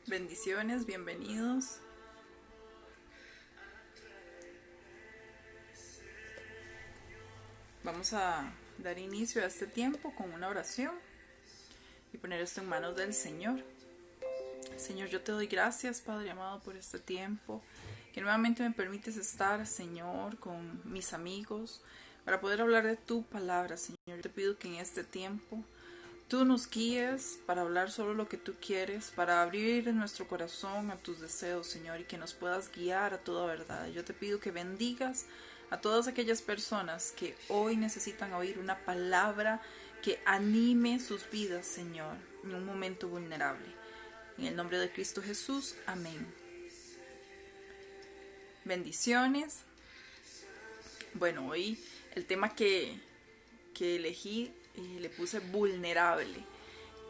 Bendiciones, bienvenidos. Vamos a dar inicio a este tiempo con una oración y poner esto en manos del Señor. Señor, yo te doy gracias, Padre amado, por este tiempo, que nuevamente me permites estar, Señor, con mis amigos, para poder hablar de tu palabra, Señor. Te pido que en este tiempo tú nos guíes para hablar solo lo que tú quieres, para abrir nuestro corazón a tus deseos, Señor, y que nos puedas guiar a toda verdad. Yo te pido que bendigas a todas aquellas personas que hoy necesitan oír una palabra que anime sus vidas, Señor, en un momento vulnerable. En el nombre de Cristo Jesús, amén. Bendiciones. Bueno, hoy el tema que elegí le puse vulnerable.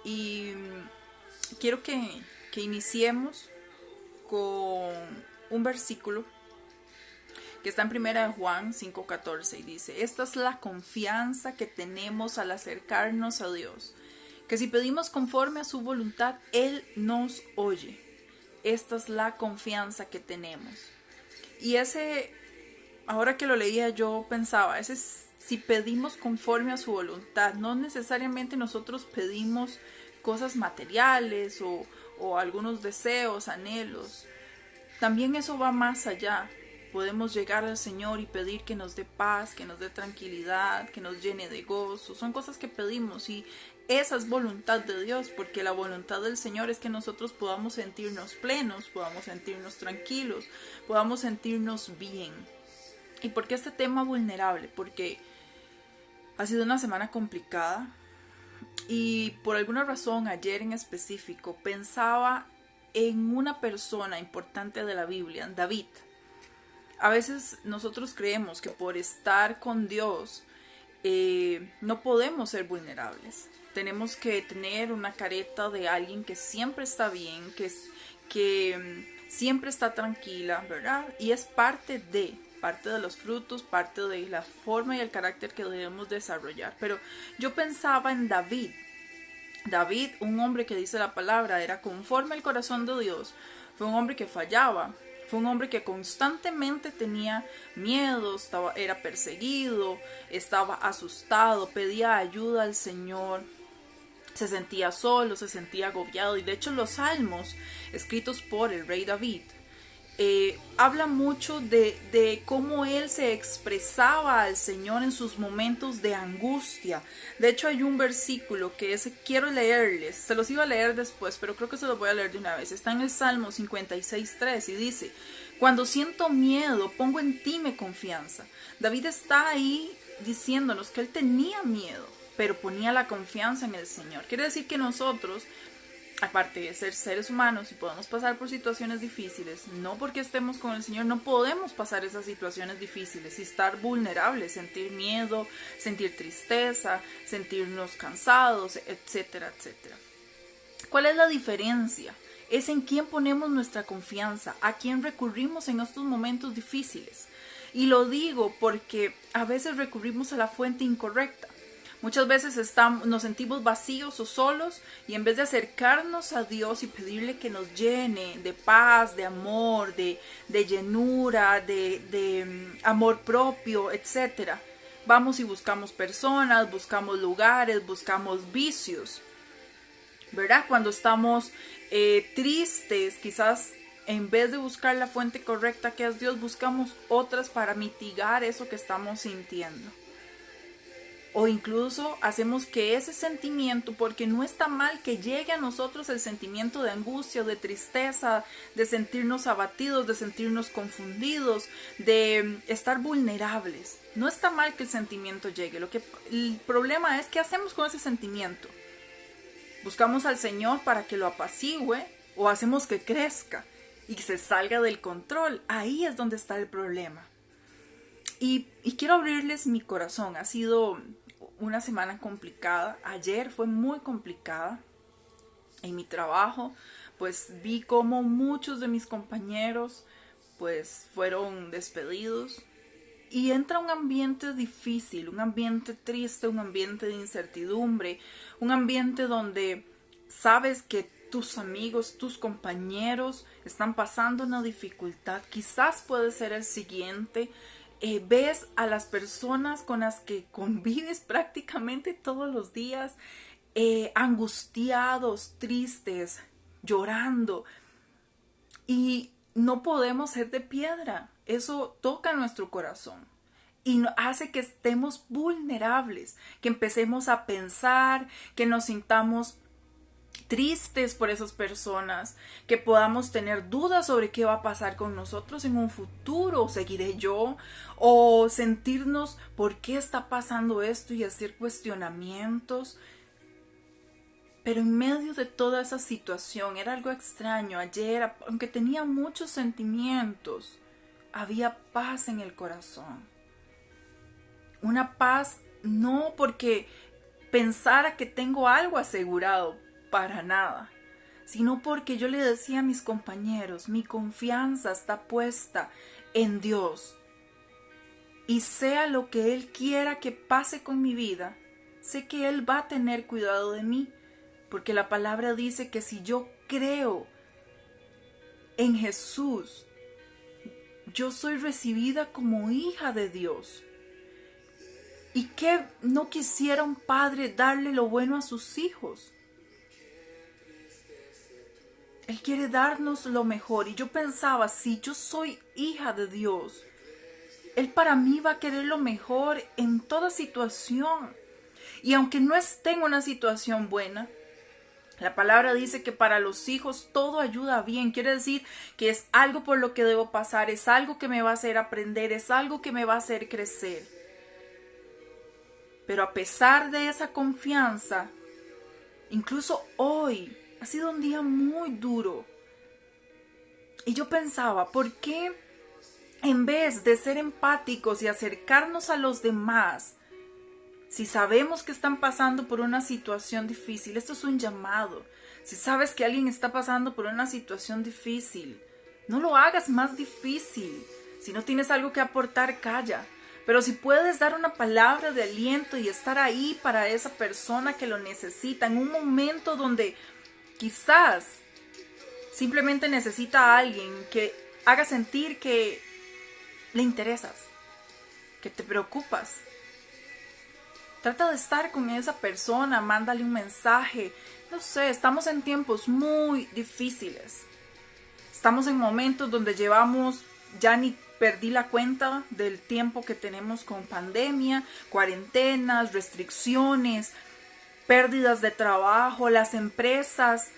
Y quiero que iniciemos con un versículo que está en 1 Juan 5:14 y dice: esta es la confianza que tenemos al acercarnos a Dios, que si pedimos conforme a su voluntad, Él nos oye. Esta es la confianza que tenemos. Y ahora que lo leía, yo pensaba, si pedimos conforme a su voluntad, no necesariamente nosotros pedimos cosas materiales o algunos deseos, anhelos. También eso va más allá. Podemos llegar al Señor y pedir que nos dé paz, que nos dé tranquilidad, que nos llene de gozo. Son cosas que pedimos y esa es voluntad de Dios, porque la voluntad del Señor es que nosotros podamos sentirnos plenos, podamos sentirnos tranquilos, podamos sentirnos bien. ¿Y por qué este tema vulnerable? Porque ha sido una semana complicada y por alguna razón ayer en específico pensaba en una persona importante de la Biblia, David. A veces nosotros creemos que por estar con Dios no podemos ser vulnerables. Tenemos que tener una careta de alguien que siempre está bien, que siempre está tranquila, ¿verdad? Y es parte de los frutos, parte de la forma y el carácter que debemos desarrollar. Pero yo pensaba en David. David, un hombre que dice la palabra, era conforme al corazón de Dios. Fue un hombre que fallaba. Fue un hombre que constantemente tenía miedo, era perseguido, estaba asustado, pedía ayuda al Señor, se sentía solo, se sentía agobiado. Y de hecho los salmos escritos por el rey David habla mucho de cómo él se expresaba al Señor en sus momentos de angustia. De hecho hay un versículo que quiero leerles, se los iba a leer después, pero creo que se los voy a leer de una vez. Está en el Salmo 56:3 y dice: cuando siento miedo, pongo en ti mi confianza. David está ahí diciéndonos que él tenía miedo, pero ponía la confianza en el Señor. Quiere decir que nosotros, aparte de ser seres humanos y podemos pasar por situaciones difíciles, no porque estemos con el Señor no podemos pasar esas situaciones difíciles y estar vulnerables, sentir miedo, sentir tristeza, sentirnos cansados, etcétera, etcétera. ¿Cuál es la diferencia? Es en quién ponemos nuestra confianza, a quién recurrimos en estos momentos difíciles. Y lo digo porque a veces recurrimos a la fuente incorrecta. Muchas veces nos sentimos vacíos o solos y en vez de acercarnos a Dios y pedirle que nos llene de paz, de amor, de llenura, de amor propio, etc., vamos y buscamos personas, buscamos lugares, buscamos vicios, ¿verdad? Cuando estamos tristes, quizás en vez de buscar la fuente correcta que es Dios, buscamos otras para mitigar eso que estamos sintiendo. O incluso hacemos que ese sentimiento, porque no está mal que llegue a nosotros el sentimiento de angustia, de tristeza, de sentirnos abatidos, de sentirnos confundidos, de estar vulnerables. No está mal que el sentimiento llegue. El problema es qué hacemos con ese sentimiento. ¿Buscamos al Señor para que lo apacigüe o hacemos que crezca y se salga del control? Ahí es donde está el problema. Y quiero abrirles mi corazón. Ha sido una semana complicada. Ayer fue muy complicada. En mi trabajo, pues vi cómo muchos de mis compañeros pues fueron despedidos. Y entra un ambiente difícil, un ambiente triste, un ambiente de incertidumbre, un ambiente donde sabes que tus amigos, tus compañeros están pasando una dificultad. Quizás puede ser el siguiente. Ves a las personas con las que convives prácticamente todos los días, angustiados, tristes, llorando. Y no podemos ser de piedra. Eso toca nuestro corazón y hace que estemos vulnerables, que empecemos a pensar, que nos sintamos tristes por esas personas, que podamos tener dudas sobre qué va a pasar con nosotros en un futuro, seguiré yo, o sentirnos por qué está pasando esto y hacer cuestionamientos. Pero en medio de toda esa situación era algo extraño. Ayer, aunque tenía muchos sentimientos, había paz en el corazón. Una paz no porque pensara que tengo algo asegurado, para nada, sino porque yo le decía a mis compañeros, mi confianza está puesta en Dios. Y sea lo que Él quiera que pase con mi vida, sé que Él va a tener cuidado de mí, porque la palabra dice que si yo creo en Jesús, yo soy recibida como hija de Dios. ¿Y qué no quisiera un padre darle lo bueno a sus hijos? Él quiere darnos lo mejor. Y yo pensaba, si yo soy hija de Dios, Él para mí va a querer lo mejor en toda situación. Y aunque no esté en una situación buena, la palabra dice que para los hijos todo ayuda bien. Quiere decir que es algo por lo que debo pasar, es algo que me va a hacer aprender, es algo que me va a hacer crecer. Pero a pesar de esa confianza, incluso hoy ha sido un día muy duro. Y yo pensaba, ¿por qué en vez de ser empáticos y acercarnos a los demás, si sabemos que están pasando por una situación difícil, esto es un llamado. Si sabes que alguien está pasando por una situación difícil, no lo hagas más difícil. Si no tienes algo que aportar, calla. Pero si puedes dar una palabra de aliento y estar ahí para esa persona que lo necesita, en un momento donde quizás simplemente necesita a alguien que haga sentir que le interesas, que te preocupas. Trata de estar con esa persona, mándale un mensaje. No sé, estamos en tiempos muy difíciles. Estamos en momentos donde llevamos, ya ni perdí la cuenta del tiempo que tenemos con pandemia, cuarentenas, restricciones, pérdidas de trabajo, las empresas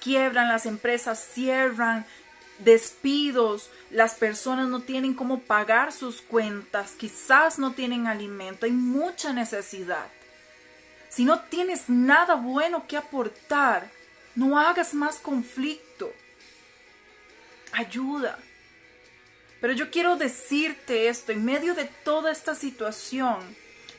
quiebran, las empresas cierran, despidos, las personas no tienen cómo pagar sus cuentas, quizás no tienen alimento, hay mucha necesidad. Si no tienes nada bueno que aportar, no hagas más conflicto. Ayuda. Pero yo quiero decirte esto, en medio de toda esta situación,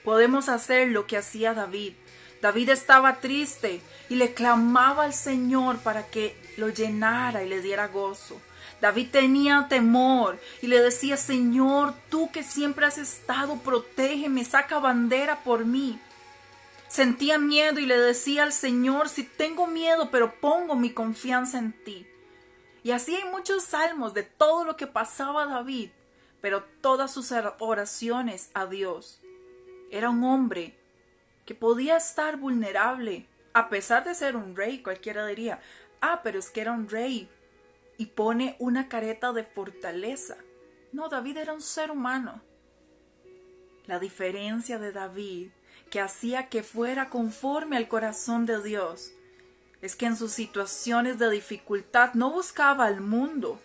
podemos hacer lo que hacía David. David estaba triste y le clamaba al Señor para que lo llenara y le diera gozo. David tenía temor y le decía, Señor, tú que siempre has estado, protégeme, saca bandera por mí. Sentía miedo y le decía al Señor, si tengo miedo, pero pongo mi confianza en ti. Y así hay muchos salmos de todo lo que pasaba David, pero todas sus oraciones a Dios. Era un hombre que podía estar vulnerable, a pesar de ser un rey. Cualquiera diría, pero es que era un rey, y pone una careta de fortaleza. No, David era un ser humano. La diferencia de David, que hacía que fuera conforme al corazón de Dios, es que en sus situaciones de dificultad no buscaba al mundo,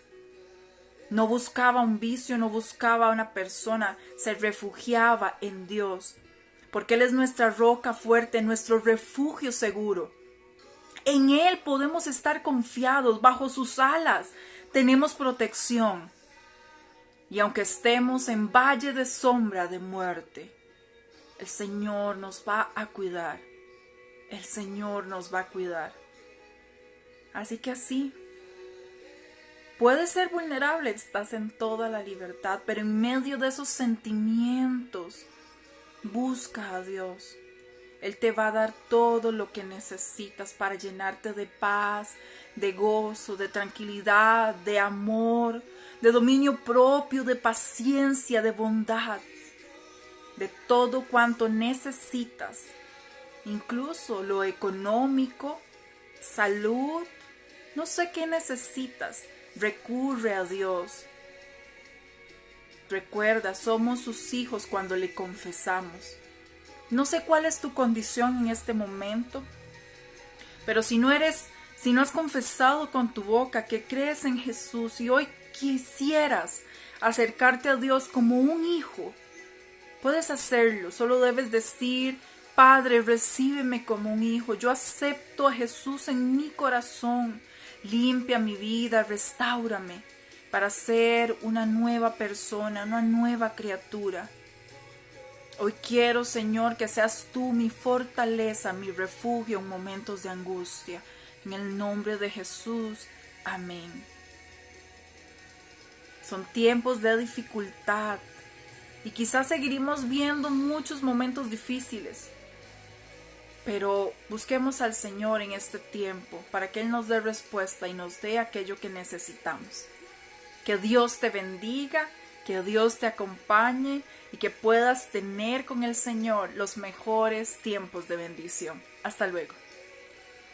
no buscaba un vicio, no buscaba a una persona, se refugiaba en Dios, porque Él es nuestra roca fuerte, nuestro refugio seguro. En Él podemos estar confiados, bajo sus alas tenemos protección. Y aunque estemos en valle de sombra de muerte, el Señor nos va a cuidar. El Señor nos va a cuidar. Así que así, puedes ser vulnerable, estás en toda la libertad, pero en medio de esos sentimientos, busca a Dios. Él te va a dar todo lo que necesitas para llenarte de paz, de gozo, de tranquilidad, de amor, de dominio propio, de paciencia, de bondad, de todo cuanto necesitas, incluso lo económico, salud, no sé qué necesitas. Recurre a Dios. Recuerda, somos sus hijos cuando le confesamos. No sé cuál es tu condición en este momento, pero si no has confesado con tu boca que crees en Jesús y hoy quisieras acercarte a Dios como un hijo, puedes hacerlo. Solo debes decir: Padre, recíbeme como un hijo. Yo acepto a Jesús en mi corazón. Limpia mi vida, restáurame para ser una nueva persona, una nueva criatura. Hoy quiero, Señor, que seas tú mi fortaleza, mi refugio en momentos de angustia. En el nombre de Jesús. Amén. Son tiempos de dificultad y quizás seguiremos viendo muchos momentos difíciles. Pero busquemos al Señor en este tiempo para que Él nos dé respuesta y nos dé aquello que necesitamos. Que Dios te bendiga, que Dios te acompañe y que puedas tener con el Señor los mejores tiempos de bendición. Hasta luego.